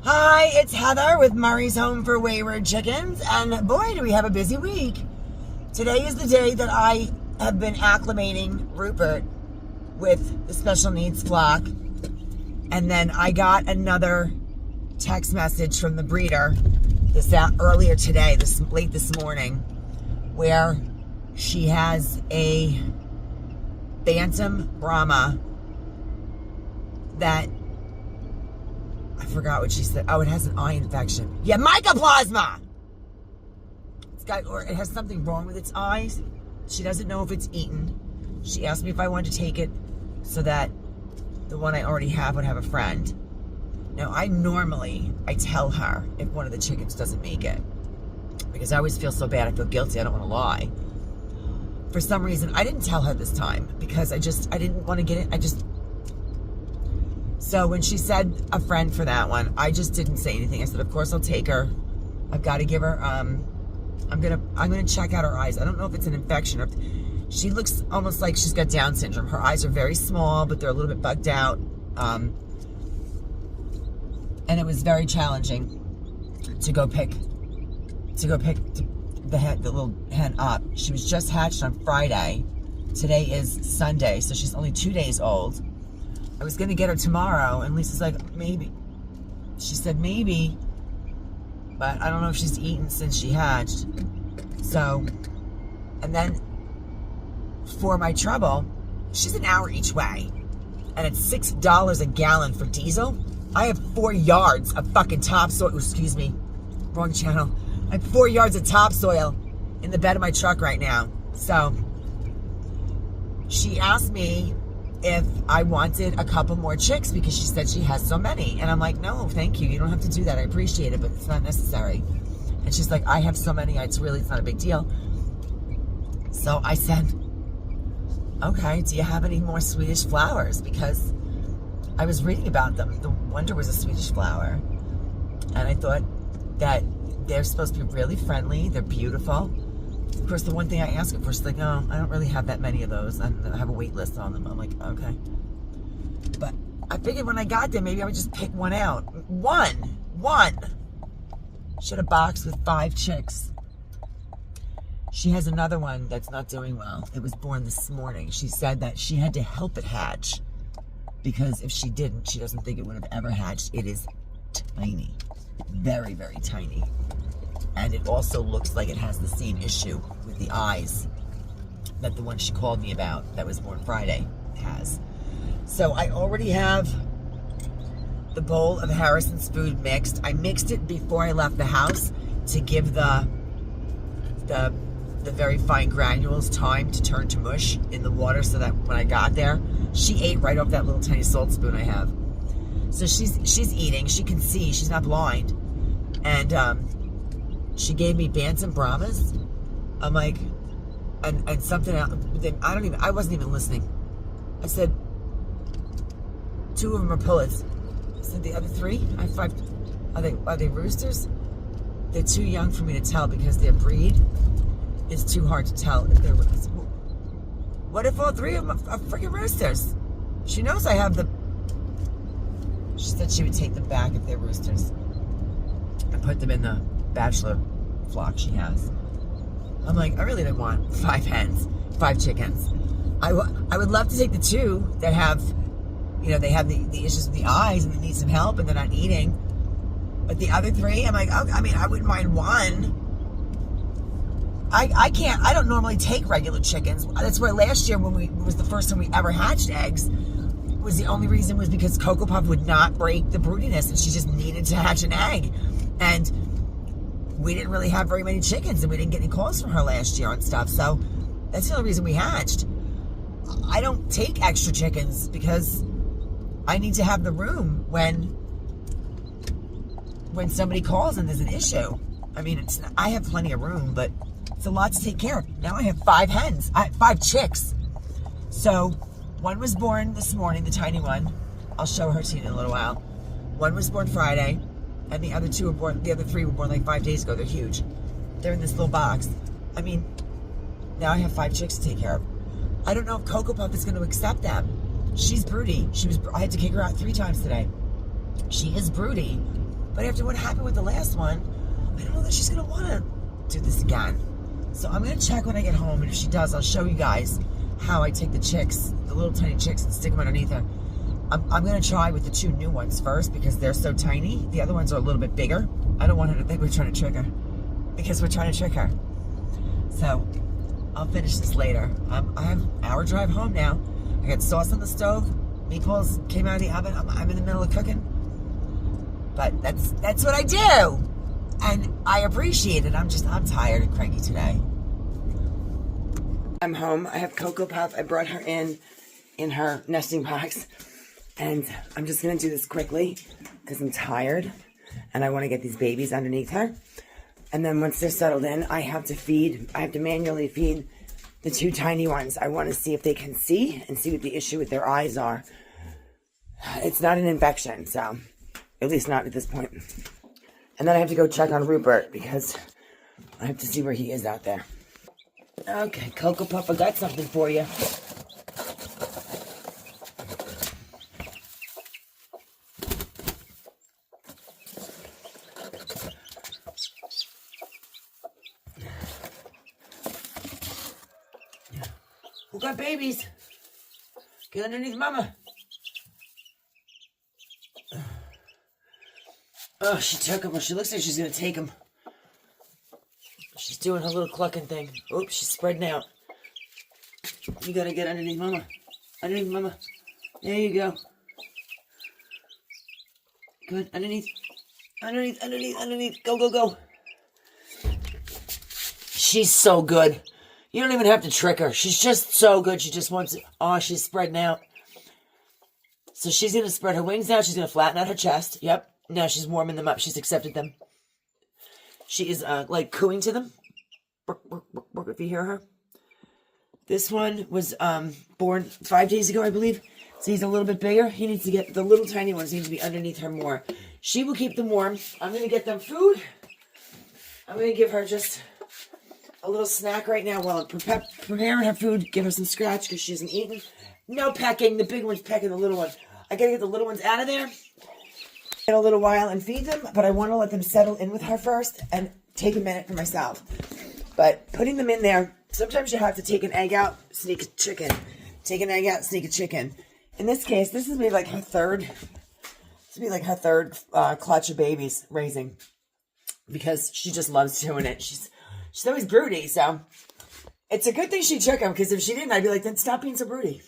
Hi, it's Heather with Murray's Home for Wayward Chickens, and boy, do we have a busy week. Today is the day that I have been acclimating Rupert with the special needs flock, and then I got another text message from the breeder earlier today, late this morning, where she has a Bantam Brahma that I forgot what she said. Oh, it has an eye infection. Yeah, mycoplasma. Or it has something wrong with its eyes. She doesn't know if it's eaten. She asked me if I wanted to take it so that the one I already have would have a friend. Now, I tell her if one of the chickens doesn't make it, because I always feel so bad. I feel guilty. I don't want to lie. For some reason, I didn't tell her this time because I didn't want to get it. So when she said a friend for that one, I just didn't say anything. I said, of course I'll take her. I've got to give her, I'm gonna check out her eyes. I don't know if it's an infection or she looks almost like she's got Down syndrome. Her eyes are very small, but they're a little bit bugged out. And it was very challenging to go pick the little hen up. She was just hatched on Friday. Today is Sunday, so she's only 2 days old. I was going to get her tomorrow, and Lisa's like, maybe. She said maybe, but I don't know if she's eaten since she hatched. So, and then for my trouble, she's an hour each way, and it's $6 a gallon for diesel. I have 4 yards of fucking topsoil. Excuse me, wrong channel. I have 4 yards of topsoil in the bed of my truck right now. So, she asked me if I wanted a couple more chicks because she said she has so many. And I'm like, no, thank you. You don't have to do that. I appreciate it, but it's not necessary. And she's like, I have so many. It's not a big deal. So I said, okay, do you have any more Swedish flowers? Because I was reading about them. The Wonder was a Swedish flower. And I thought that they're supposed to be really friendly. They're beautiful. Of course, the one thing I asked her for, she's like, no, I don't really have that many of those. I have a wait list on them. I'm like, okay. But I figured when I got there, maybe I would just pick one out. One. She had a box with 5 chicks. She has another one that's not doing well. It was born this morning. She said that she had to help it hatch because if she didn't, she doesn't think it would have ever hatched. It is tiny. Very, very tiny. And it also looks like it has the same issue with the eyes that the one she called me about that was born Friday has. So I already have the bowl of Harrison's food mixed. I mixed it before I left the house to give the very fine granules time to turn to mush in the water so that when I got there, she ate right off that little tiny salt spoon I have. So she's eating. She can see. She's not blind. And she gave me Bantam Brahmas. I'm like, and something else. I wasn't even listening. I said, 2 of them are pullets. I said, the other 3, I have 5. Are they roosters? They're too young for me to tell because their breed is too hard to tell if they're roosters. What if all 3 of them are freaking roosters? She knows I have she said she would take them back if they're roosters and put them in the bachelor flock she has. I'm like, I really don't want 5 hens, 5 chickens. I would love to take the 2 that have, they have the issues with the eyes and they need some help and they're not eating. But the other 3, I'm like, oh, I wouldn't mind 1. I don't normally take regular chickens. That's why last year it was the first time we ever hatched eggs, the only reason was because Cocoa Puff would not break the broodiness and she just needed to hatch an egg. And we didn't really have very many chickens and we didn't get any calls from her last year on stuff. So that's the only reason we hatched. I don't take extra chickens because I need to have the room when somebody calls and there's an issue. I have plenty of room, but it's a lot to take care of. Now I have 5 hens. I have 5 chicks. So one was born this morning, the tiny one. I'll show her to you in a little while. One was born Friday. And the other 3 were born like 5 days ago. They're huge. They're in this little box. Now I have 5 chicks to take care of. I don't know if Cocoa Puff is going to accept them. She's broody. I had to kick her out 3 times today. She is broody. But after what happened with the last one, I don't know that she's going to want to do this again. So I'm going to check when I get home, and if she does, I'll show you guys how I take the chicks, the little tiny chicks, and stick them underneath her. I'm going to try with the 2 new ones first because they're so tiny. The other ones are a little bit bigger. I don't want her to think we're trying to trick her because we're trying to trick her. So I'll finish this later. I have an hour drive home now. I got sauce on the stove. Meatballs came out of the oven. I'm in the middle of cooking. But that's what I do. And I appreciate it. I'm tired and cranky today. I'm home. I have Cocoa Puff. I brought her in her nesting box. And I'm just going to do this quickly because I'm tired. And I want to get these babies underneath her. And then once they're settled in, I have to manually feed the 2 tiny ones. I want to see if they can see and see what the issue with their eyes are. It's not an infection, so at least not at this point. And then I have to go check on Rupert because I have to see where he is out there. Okay, Cocoa Puff, I got something for you. Who got babies? Get underneath Mama. Oh, she took him. Well, she looks like she's going to take him. She's doing her little clucking thing. Oops, she's spreading out. You got to get underneath Mama. Underneath Mama. There you go. Good. Underneath. Underneath, underneath, underneath. Go, go, go. She's so good. You don't even have to trick her. She's just so good. She just wants it. Oh, she's spreading out. So she's going to spread her wings out. She's going to flatten out her chest. Yep. Now she's warming them up. She's accepted them. She is like cooing to them. If you hear her. This one was born 5 days ago, I believe. So he's a little bit bigger. He needs to get, the little tiny ones need to be underneath her more. She will keep them warm. I'm going to get them food. I'm going to give her just a little snack right now while I'm preparing her food. Give her some scratch because she hasn't eaten. No pecking. The big one's pecking the little one. I got to get the little ones out of there in a little while and feed them, but I want to let them settle in with her first and take a minute for myself. But putting them in there, sometimes you have to take an egg out, sneak a chicken. Take an egg out, sneak a chicken. In this case, this is like her third. This will be like her third clutch of babies raising because she just loves doing it. She's always broody, so it's a good thing she took them because if she didn't, I'd be like, then stop being so broody.